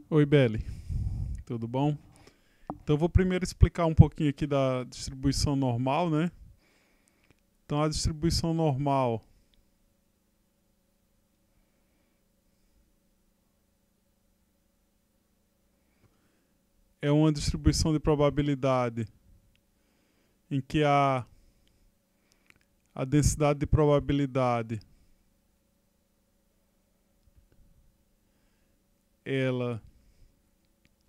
Oi, Beli, tudo bom? Então, eu vou primeiro explicar um pouquinho aqui da distribuição normal, né? Então, a distribuição normal é uma distribuição de probabilidade em que a densidade de probabilidade ela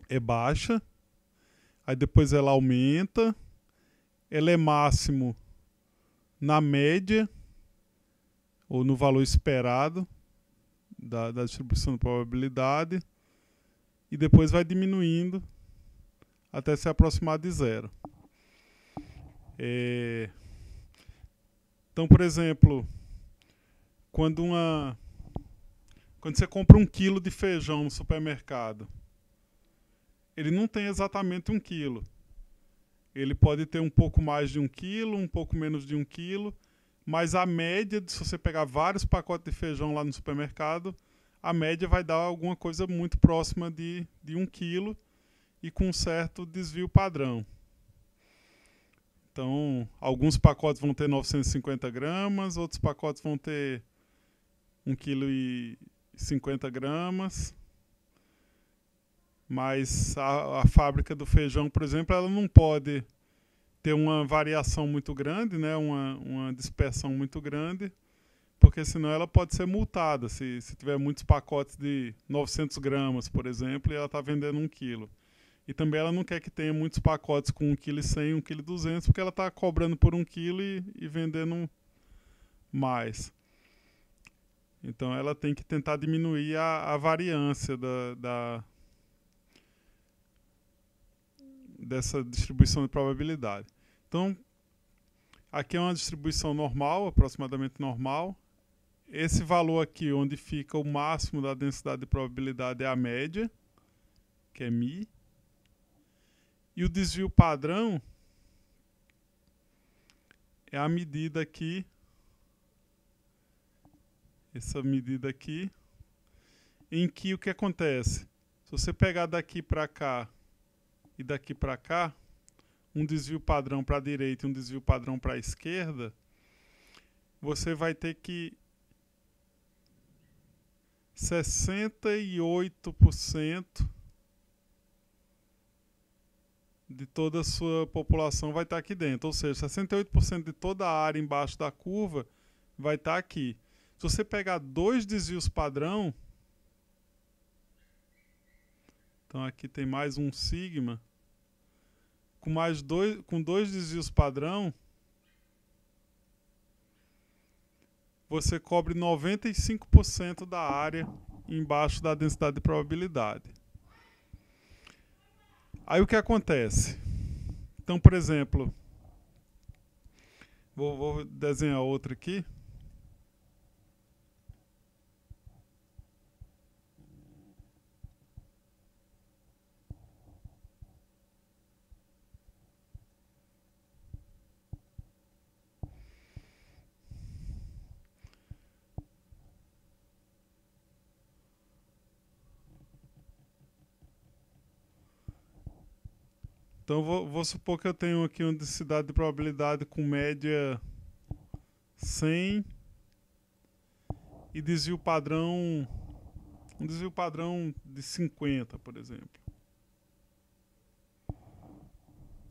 é baixa, aí depois ela aumenta, ela é máximo na média ou no valor esperado da distribuição de probabilidade e depois vai diminuindo até se aproximar de zero. Então, por exemplo, quando você compra 1 quilo de feijão no supermercado, ele não tem exatamente 1 quilo. Ele pode ter um pouco mais de 1 quilo, um pouco menos de 1 quilo, mas a média, se você pegar vários pacotes de feijão lá no supermercado, a média vai dar alguma coisa muito próxima de 1 quilo e com um certo desvio padrão. Então, alguns pacotes vão ter 950 gramas, outros pacotes vão ter 1,50 kg. Mas a fábrica do feijão, por exemplo, ela não pode ter uma variação muito grande, né? uma dispersão muito grande, porque senão ela pode ser multada. Se tiver muitos pacotes de 900 gramas, por exemplo, e ela está vendendo 1 quilo. E também ela não quer que tenha muitos pacotes com 1,1 kg, 1,2 kg, porque ela está cobrando por 1 quilo e vendendo mais. Então ela tem que tentar diminuir a variância dessa distribuição de probabilidade. Então, aqui é uma distribuição normal, aproximadamente normal. Esse valor aqui, onde fica o máximo da densidade de probabilidade, é a média, que é μ. E o desvio padrão é a medida aqui, essa medida aqui, em que o que acontece? Se você pegar daqui para cá e daqui para cá, um desvio padrão para a direita e um desvio padrão para a esquerda, você vai ter que 68% de toda a sua população vai estar aqui dentro. Ou seja, 68% de toda a área embaixo da curva vai estar aqui. Se você pegar dois desvios padrão, então aqui tem mais um sigma, com dois desvios padrão, você cobre 95% da área embaixo da densidade de probabilidade. Aí o que acontece? Então, por exemplo, vou desenhar outra aqui. Então vou supor que eu tenho aqui uma densidade de probabilidade com média 100 e desvio padrão, um desvio padrão de 50, por exemplo.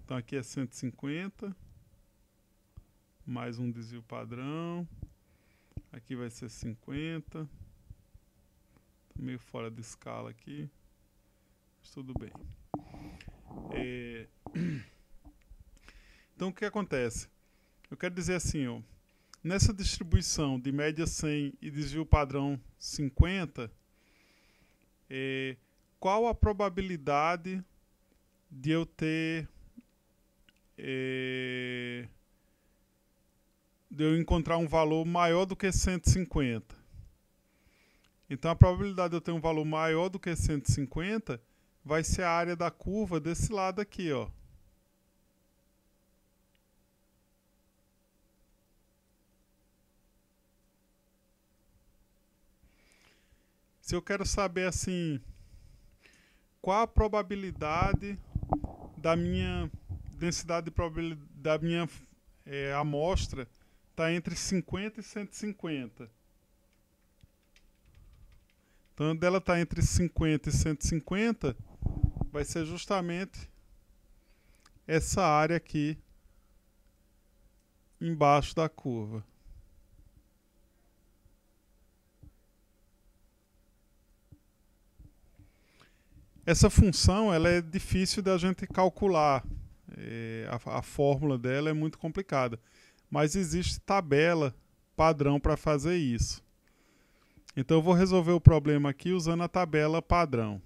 Então aqui é 150, mais um desvio padrão, aqui vai ser 50, tô meio fora de escala aqui, mas tudo bem. Então o que acontece? Eu quero dizer assim, ó, nessa distribuição de média 100 e desvio padrão 50, qual a probabilidade de eu ter de eu encontrar um valor maior do que 150? Então a probabilidade de eu ter um valor maior do que 150 vai ser a área da curva desse lado aqui, ó. Se eu quero saber assim, qual a probabilidade da minha densidade de probabilidade da minha amostra está entre 50 e 150. Então, dela está entre 50 e 150, vai ser justamente essa área aqui embaixo da curva. Essa função ela é difícil da gente calcular. A fórmula dela é muito complicada. Mas existe tabela padrão para fazer isso. Então eu vou resolver o problema aqui usando a tabela padrão.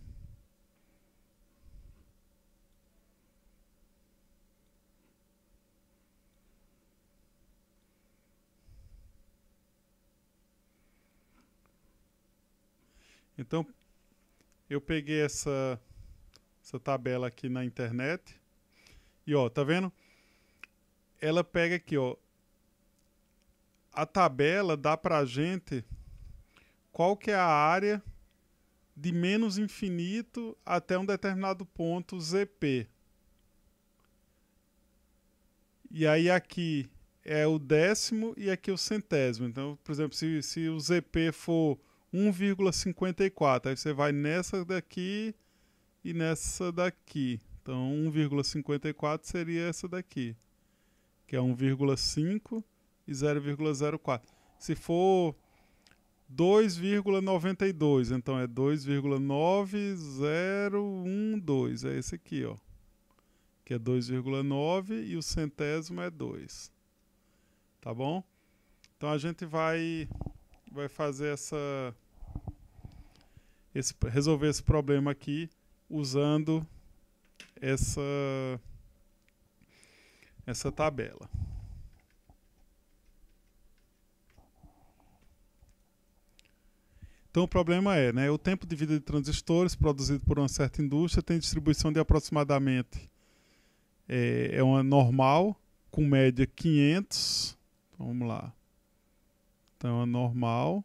Então eu peguei essa tabela aqui na internet e ó, tá vendo? Ela pega aqui, ó, a tabela dá pra gente qual que é a área de menos infinito até um determinado ponto ZP. E aí aqui é o décimo e aqui o centésimo. Então, por exemplo, se o ZP for 1,54, aí você vai nessa daqui e nessa daqui. Então, 1,54 seria essa daqui, que é 1,5 e 0,04. Se for 2,92, então é 2,9012, é esse aqui, ó, que é 2,9 e o centésimo é 2. Tá bom? Então a gente vai fazer resolver esse problema aqui usando essa tabela. Então o problema é, né, o tempo de vida de transistores produzido por uma certa indústria tem distribuição de aproximadamente uma normal com média 500. Então, vamos lá. Então é uma normal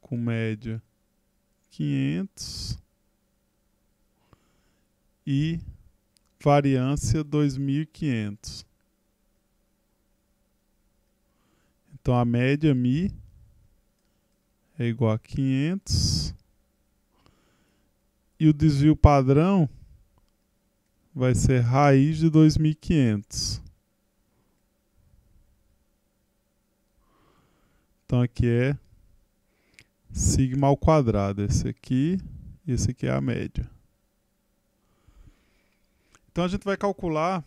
com média 500 e variância 2500. Então a média μ é igual a 500 e o desvio padrão vai ser raiz de 2500. Então aqui é sigma ao quadrado, esse aqui e esse aqui é a média. Então a gente vai calcular,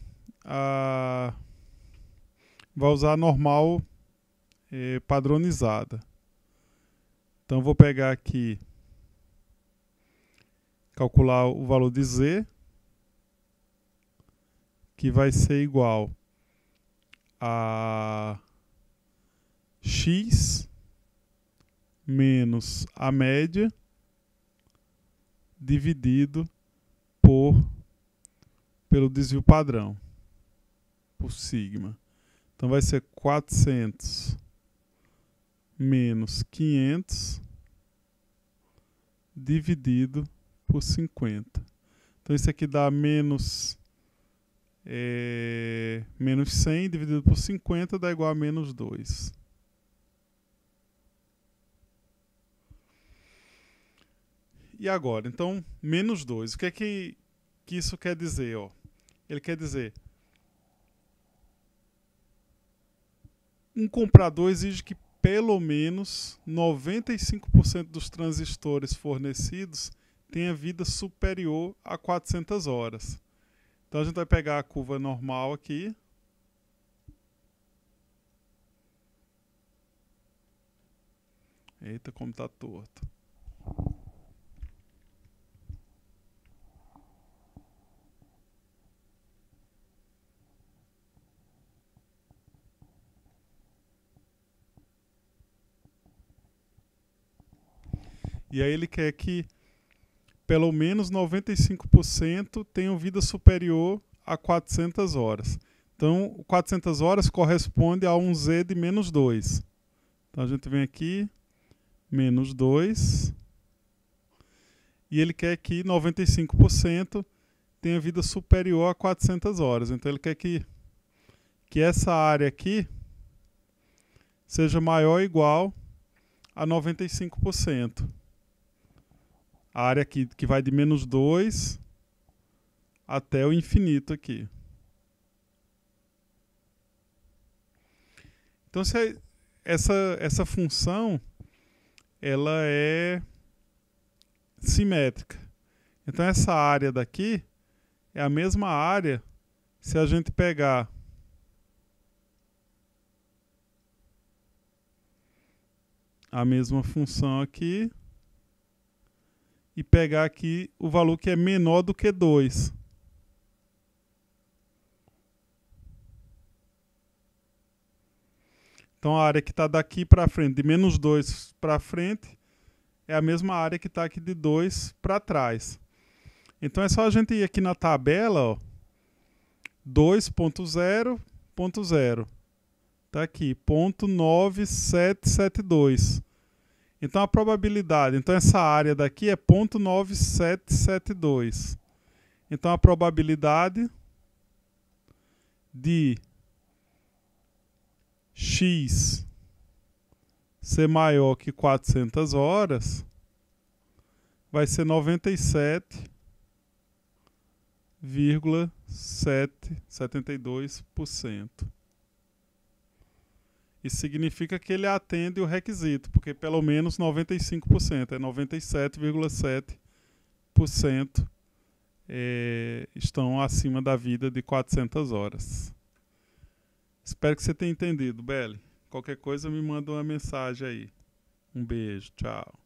vai usar a normal padronizada. Então vou pegar aqui, calcular o valor de Z, que vai ser igual a x menos a média dividido pelo desvio padrão, por sigma. Então vai ser 400 menos 500 dividido por 50. Então isso aqui dá menos 100 dividido por 50 dá igual a menos 2. E agora? Então, menos 2. O que é que isso quer dizer? Ó? Ele quer dizer, um comprador exige que pelo menos 95% dos transistores fornecidos tenha vida superior a 400 horas. Então a gente vai pegar a curva normal aqui. Eita, como está torto. E aí ele quer que pelo menos 95% tenham vida superior a 400 horas. Então, 400 horas corresponde a um Z de menos 2. Então, a gente vem aqui, menos 2. e ele quer que 95% tenha vida superior a 400 horas. Então ele quer que essa área aqui seja maior ou igual a 95%. A área aqui que vai de menos 2 até o infinito aqui. Então, se essa função ela é simétrica. Então, essa área daqui é a mesma área se a gente pegar a mesma função aqui e pegar aqui o valor que é menor do que 2. Então a área que está daqui para frente, de menos 2 para frente, é a mesma área que está aqui de 2 para trás. Então é só a gente ir aqui na tabela, 2.0.0. Está aqui, 0.9772. Então a probabilidade, então essa área daqui é 0.9772. Então a probabilidade de x ser maior que 400 horas vai ser 97,72%. Isso significa que ele atende o requisito, porque pelo menos 95%, é 97,7% estão acima da vida de 400 horas. Espero que você tenha entendido, Beli. Qualquer coisa me manda uma mensagem aí. Um beijo, tchau.